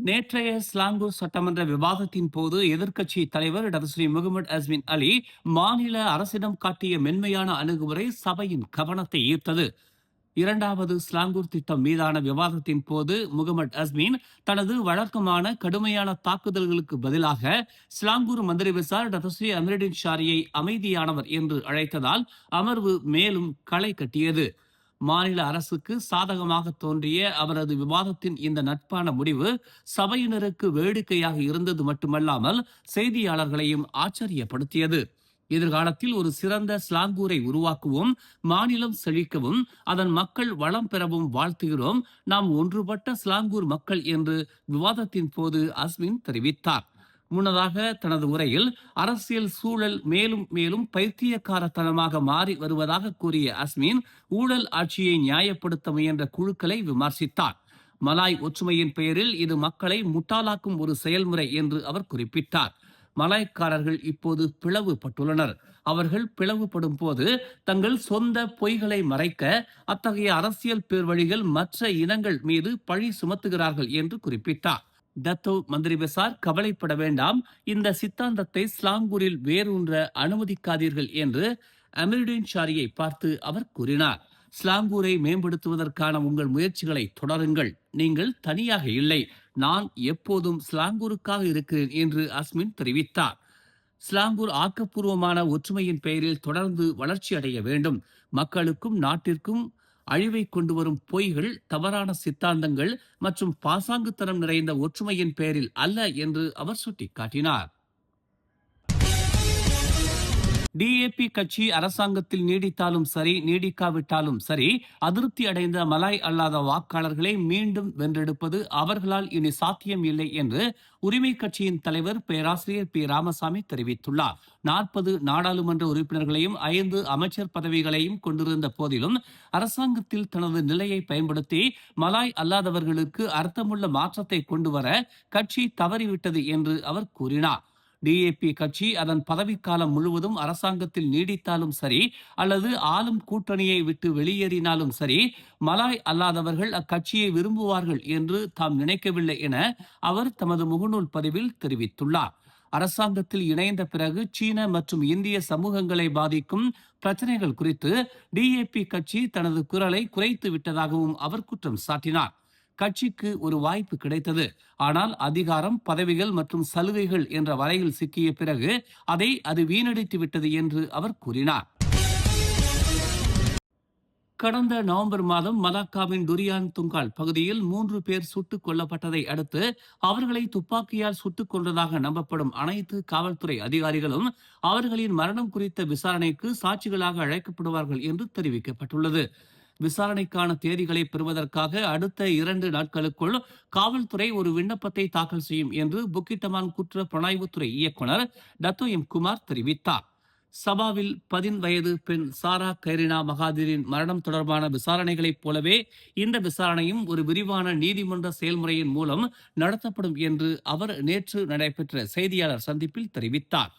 நேற்றைய ஸ்லாங்கூர் சட்டமன்ற விவாதத்தின் போது எதிர்க்கட்சி தலைவர் டாக்டர் முகமது அஸ்மின் அலி மாநில அரசிடம் காட்டிய மென்மையான அணுகுமுறை சபையின் கவனத்தை ஈர்த்தது. இரண்டாவது ஸ்லாங்கூர் திட்டம் மீதான விவாதத்தின் போது முகமது அஸ்மின் தனது வழக்கமான கடுமையான தாக்குதல்களுக்கு பதிலாக ஸ்லாங்கூர் மந்திரி விசார் டாக்டர் அமருடின் ஷாரியை அமைதியானவர் என்று அழைத்ததால் அமர்வு மேலும் களை கட்டியது. மாநில அரசுக்கு சாதகமாக தோன்றிய அவரது விவாதத்தின் இந்த நட்பான முடிவு சபையினருக்கு வேடிக்கையாக இருந்தது மட்டுமல்லாமல் செய்தியாளர்களையும் ஆச்சரியப்படுத்தியது. எதிர்காலத்தில் ஒரு சிறந்த ஸ்லாங்கூரை உருவாக்குவோம், மாநிலம் செழிக்கவும் அதன் மக்கள் வளம் பெறவும் வாழ்த்துகிறோம், நாம் ஒன்றுபட்ட ஸ்லாங்கூர் மக்கள் என்று விவாதத்தின் போது அஸ்மின் தெரிவித்தார். முன்னதாக தனது உரையில் அரசியல் சூழல் மேலும் மேலும் பைத்தியக்காரத்தனமாக மாறி வருவதாக கூறிய அஸ்மின் ஊழல் ஆட்சியை நியாயப்படுத்த முயன்ற குழுக்களை விமர்சித்தார். மலாய் ஒற்றுமையின் பெயரில் இது மக்களை முட்டாளாக்கும் ஒரு செயல்முறை என்று அவர் குறிப்பிட்டார். மலாய்க்காரர்கள் இப்போது பிளவுபட்டுள்ளனர். அவர்கள் பிளவுபடும் போது தங்கள் சொந்த பொய்களை மறைக்க அத்தகைய அரசியல் பேர்வழிகள் மற்ற இனங்கள் மீது பழி சுமத்துகிறார்கள் என்று குறிப்பிட்டார். டத்தோ மந்திரி பெசார் கவலைப்பட வேண்டாம், இந்த சித்தாந்தத்தை ஸ்லாங்கூரில் வேரூன்ற அனுமதிக்காதீர்கள் என்று அமருடின் ஷாரியை பார்த்து அவர் கூறினார். ஸ்லாங்கூரை மேம்படுத்துவதற்கான உங்கள் முயற்சிகளை தொடருங்கள், நீங்கள் தனியாக இல்லை, நான் எப்போதும் ஸ்லாங்கூருக்காக இருக்கிறேன் என்று அஸ்மின் தெரிவித்தார். ஸ்லாங்கூர் ஆக்கப்பூர்வமான ஒற்றுமையின் பெயரில் தொடர்ந்து வளர்ச்சி அடைய வேண்டும். மக்களுக்கும் நாட்டிற்கும் அழிவை கொண்டு வரும் பொய்கள், தவறான சித்தாந்தங்கள் மற்றும் பாசாங்குத்தனம் நிறைந்த ஒற்றுமையின் பெயரில் அல்ல என்று அவர் சுட்டிக்காட்டினார். டிஏபி கட்சி அரசாங்கத்தில் நீடித்தாலும் சரி, நீடிக்காவிட்டாலும் சரி, அதிருப்தி அடைந்த மலாய் அல்லாத வாக்காளர்களை மீண்டும் வென்றெடுப்பது அவர்களால் இனி சாத்தியம் இல்லை என்று உரிமை கட்சியின் தலைவர் பேராசிரியர் பி ராமசாமி தெரிவித்துள்ளார். 40 நாடாளுமன்ற உறுப்பினர்களையும் 5 அமைச்சர் பதவிகளையும் கொண்டிருந்த போதிலும் அரசாங்கத்தில் தனது நிலையை பயன்படுத்தி மலாய் அல்லாதவர்களுக்கு அர்த்தமுள்ள மாற்றத்தை கொண்டு வர கட்சி தவறிவிட்டது என்று அவர் கூறினார். டிஏபி கட்சி அதன் பதவிக்காலம் முழுவதும் அரசாங்கத்தில் நீடித்தாலும் சரி அல்லது ஆளும் கூட்டணியை விட்டு வெளியேறினாலும் சரி, மலாய் அல்லாதவர்கள் அக்கட்சியை விரும்புவார்கள் என்று தாம் நினைக்கவில்லை என அவர் தமது முகநூல் பதிவில் தெரிவித்துள்ளார். அரசாங்கத்தில் இணைந்த பிறகு சீன மற்றும் இந்திய சமூகங்களை பாதிக்கும் பிரச்சனைகள் குறித்து டிஏபி கட்சி தனது குரலை குறைத்து விட்டதாகவும் அவர் குற்றம் சாட்டினார். கட்சிக்கு ஒரு வாய்ப்பு கிடைத்தது, ஆனால் அதிகாரம், பதவிகள் மற்றும் சலுகைகள் என்ற வலையில் சிக்கிய பிறகு அது வீணடித்து விட்டது என்று அவர் கூறினார். கடந்த நவம்பர் மாதம் மலாக்காவின் டுரியான் துங்கால் பகுதியில் 3 பேர் சுட்டுக் கொல்லப்பட்டதை அடுத்து அவர்களை துப்பாக்கியால் சுட்டுக் கொன்றதாக நம்பப்படும் அனைத்து காவல்துறை அதிகாரிகளும் அவர்களின் மரணம் குறித்த விசாரணைக்கு சாட்சிகளாக அழைக்கப்படுவார்கள் என்று தெரிவிக்கப்பட்டுள்ளது. விசாரணைக்கான தேதிகளை பெறுவதற்காக அடுத்த 2 நாட்களுக்குள் காவல்துறை ஒரு விண்ணப்பத்தை தாக்கல் செய்யும் என்று புக்கிட்டமான் குற்ற புலனாய்வுத்துறை இயக்குனர் டத்தோ எம் குமார் தெரிவித்தார். சபாவில் 10 வயது பெண் சாரா கைரினா மகாதிரின் மரணம் தொடர்பான விசாரணைகளைப் போலவே இந்த விசாரணையும் ஒரு விரிவான நீதிமன்ற செயல்முறையின் மூலம் நடத்தப்படும் என்று அவர் நேற்று நடைபெற்ற செய்தியாளர் சந்திப்பில் தெரிவித்தார்.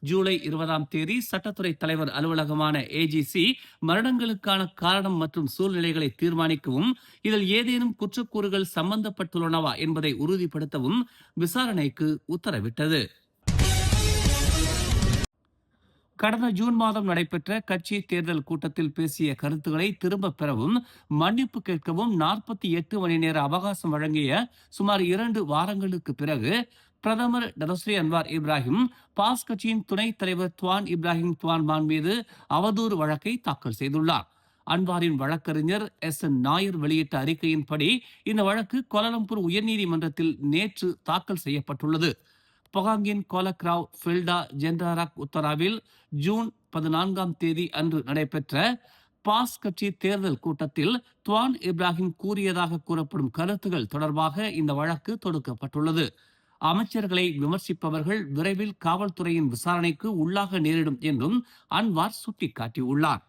ஜூலை 20ஆம் தேதி சட்டத்துறை தலைவர் அலுவலகமான ஏஜிசி மரணங்களுக்கான காரணம் மற்றும் சூழ்நிலைகளை தீர்மானிக்கவும் இதில் ஏதேனும் குற்றக்கூறுகள் சம்பந்தப்பட்டுள்ளனவா என்பதை உறுதிப்படுத்தவும் விசாரணைக்கு உத்தரவிட்டது. கடந்த ஜூன் மாதம் நடைபெற்ற கட்சி தேர்தல் கூட்டத்தில் பேசிய கருத்துக்களை திரும்பப் பெறவும் மன்னிப்பு கேட்கவும் 48 மணி நேர அவகாசம் வழங்கிய சுமார் 2 வாரங்களுக்கு பிறகு பிரதமர் டாக்டர் அன்வார் இப்ராஹிம் பாஸ் கட்சியின் துணைத் தலைவர் துவான் இப்ராஹிம் துவான்மான் மீது அவதூறு வழக்கை தாக்கல் செய்துள்ளார். அன்வாரின் வழக்கறிஞர் என் நாயர் வெளியிட்ட அறிக்கையின்படி இந்த வழக்கு கோலாலம்பூர் உயர்நீதிமன்றத்தில் நேற்று தாக்கல் செய்யப்பட்டுள்ளது. பொகாங்கின் கோலக்ராவ் ஃபில்டா ஜென்டாராக் உத்தராவில் ஜூன் 14ஆம் தேதி அன்று நடைபெற்ற பாஸ் கட்சி தேர்தல் கூட்டத்தில் துவான் இப்ராஹிம் கூறியதாக கூறப்படும் கருத்துகள் தொடர்பாக இந்த வழக்கு தொடுக்கப்பட்டுள்ளது. அமைச்சர்களை விமர்சிப்பவர்கள் விரைவில் காவல்துறையின் விசாரணைக்கு உள்ளாக நேரிடும் என்றும் அன்வார் சுட்டிக்காட்டியுள்ளார்.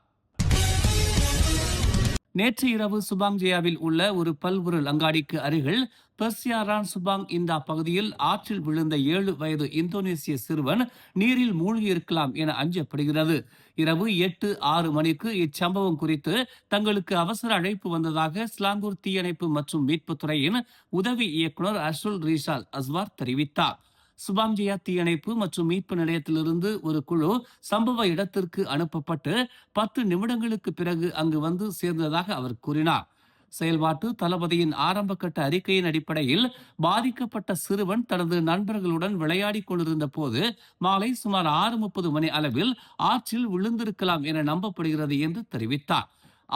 நேற்று இரவு சுபாங்ஜியாவில் உள்ள ஒரு பல்பொருள் அங்காடிக்கு அருகில் பெர்சியாரான் சுபாங் இந்தா பகுதியில் ஆற்றில் விழுந்த 7 வயது இந்தோனேசிய சிறுவன் நீரில் மூழ்கியிருக்கலாம் என அஞ்சப்படுகிறது. இரவு 8:06 மணிக்கு இச்சம்பவம் குறித்து தங்களுக்கு அவசர அழைப்பு வந்ததாக ஸ்லாங்கூர் தீயணைப்பு மற்றும் மீட்புத் துறையின் உதவி இயக்குநர் அர்சுல் ரீசால் அஸ்வார் தெரிவித்தார். சுபாம்ஜியா தீயணைப்பு மற்றும் மீட்பு நிலையத்திலிருந்து ஒரு குழு சம்பவ இடத்திற்கு அனுப்பப்பட்டு 10 நிமிடங்களுக்கு பிறகு அங்கு வந்து சேர்ந்ததாக அவர் கூறினார். செயல்பாட்டு தளபதியின் ஆரம்ப கட்ட அறிக்கையின் அடிப்படையில் பாதிக்கப்பட்ட சிறுவன் தனது நண்பர்களுடன் விளையாடிக் கொண்டிருந்த போது மாலை சுமார் 6:30 மணி அளவில் ஆற்றில் விழுந்திருக்கலாம் என நம்பப்படுகிறது என்று தெரிவித்தார்.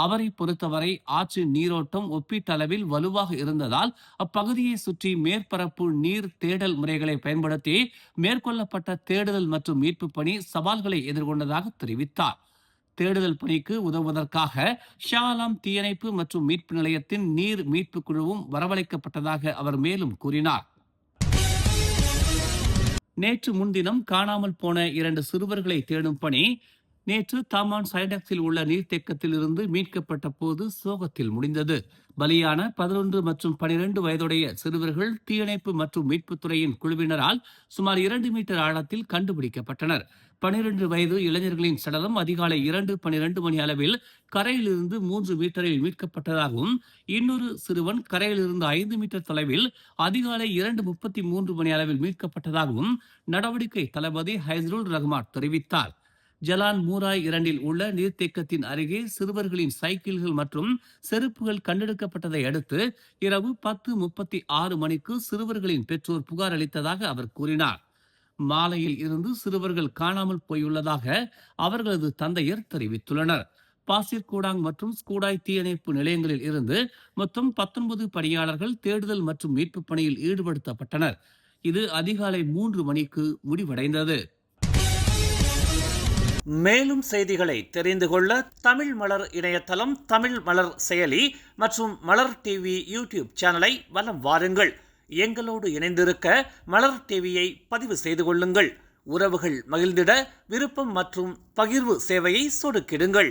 அவரை பொறுத்தவரை ஆற்றின் நீரோட்டம் ஒப்பீட்டளவில் வலுவாக இருந்ததால் அப்பகுதியை சுற்றி மேற்பரப்பு நீர் தேடல் முறைகளை பயன்படுத்தி மேற்கொள்ளப்பட்ட தேடுதல் மற்றும் மீட்பு பணி சவால்களை எதிர்கொண்டதாக தெரிவித்தார். தேடுதல் பணிக்கு உதவுவதற்காக ஷாலாம் தீயணைப்பு மற்றும் மீட்பு நிலையத்தின் நீர் மீட்பு குழுவும் வரவழைக்கப்பட்டதாக அவர் மேலும் கூறினார். நேற்று முன்தினம் காணாமல் போன 2 சிறுவர்களை தேடும் பணி நேற்று தாமான் சைடக்ஸில் உள்ள நீர்த்தேக்கத்தில் இருந்து மீட்கப்பட்ட போது சோகத்தில் முடிந்தது. பலியான 11 மற்றும் 12 வயதுடைய சிறுவர்கள் தீயணைப்பு மற்றும் மீட்புத்துறையின் குழுவினரால் சுமார் 2 மீட்டர் ஆழத்தில் கண்டுபிடிக்கப்பட்டனர். 12 வயது இளைஞர்களின் சடலம் அதிகாலை 2:12 மணி அளவில் கரையிலிருந்து 3 மீட்டரில் மீட்கப்பட்டதாகவும் இன்னொரு சிறுவன் கரையிலிருந்து 5 மீட்டர் தொலைவில் அதிகாலை 2:33 மணி அளவில் மீட்கப்பட்டதாகவும் நடவடிக்கை தளபதி ஹைஸ்ருல் ரஹ்மான் தெரிவித்தார். ஜலான் மூராய் 2 உள்ள நீர்த்தேக்கத்தின் அருகே சிறுவர்களின் சைக்கிள்கள் மற்றும் செருப்புகள் கண்டெடுக்கப்பட்டதை அடுத்து இரவு 10:36 மணிக்கு சிறுவர்களின் பெற்றோர் புகார் அளித்ததாக அவர் கூறினார். மாலையில் இருந்து சிறுவர்கள் காணாமல் போயுள்ளதாக அவர்களது தந்தையர் தெரிவித்துள்ளனர். பாசிர்கூடாங் மற்றும் ஸ்கூடாய் தீயணைப்பு நிலையங்களில் இருந்து மொத்தம் 19 பணியாளர்கள் தேடுதல் மற்றும் மீட்பு பணியில் ஈடுபடுத்தப்பட்டனர். இது அதிகாலை 3 மணிக்கு முடிவடைந்தது. மேலும் செய்திகளை தெரிந்து கொள்ள தமிழ் மலர் இணையதளம், தமிழ் மலர் செயலி மற்றும் மலர் டிவி யூடியூப் சேனலை வலம் வாருங்கள். எங்களோடு இணைந்திருக்க மலர் டிவியை பதிவு செய்து கொள்ளுங்கள். உறவுகள் மகிழ்ந்திட விருப்பம் மற்றும் பகிர்வு சேவையை சொடுக்கிடுங்கள்.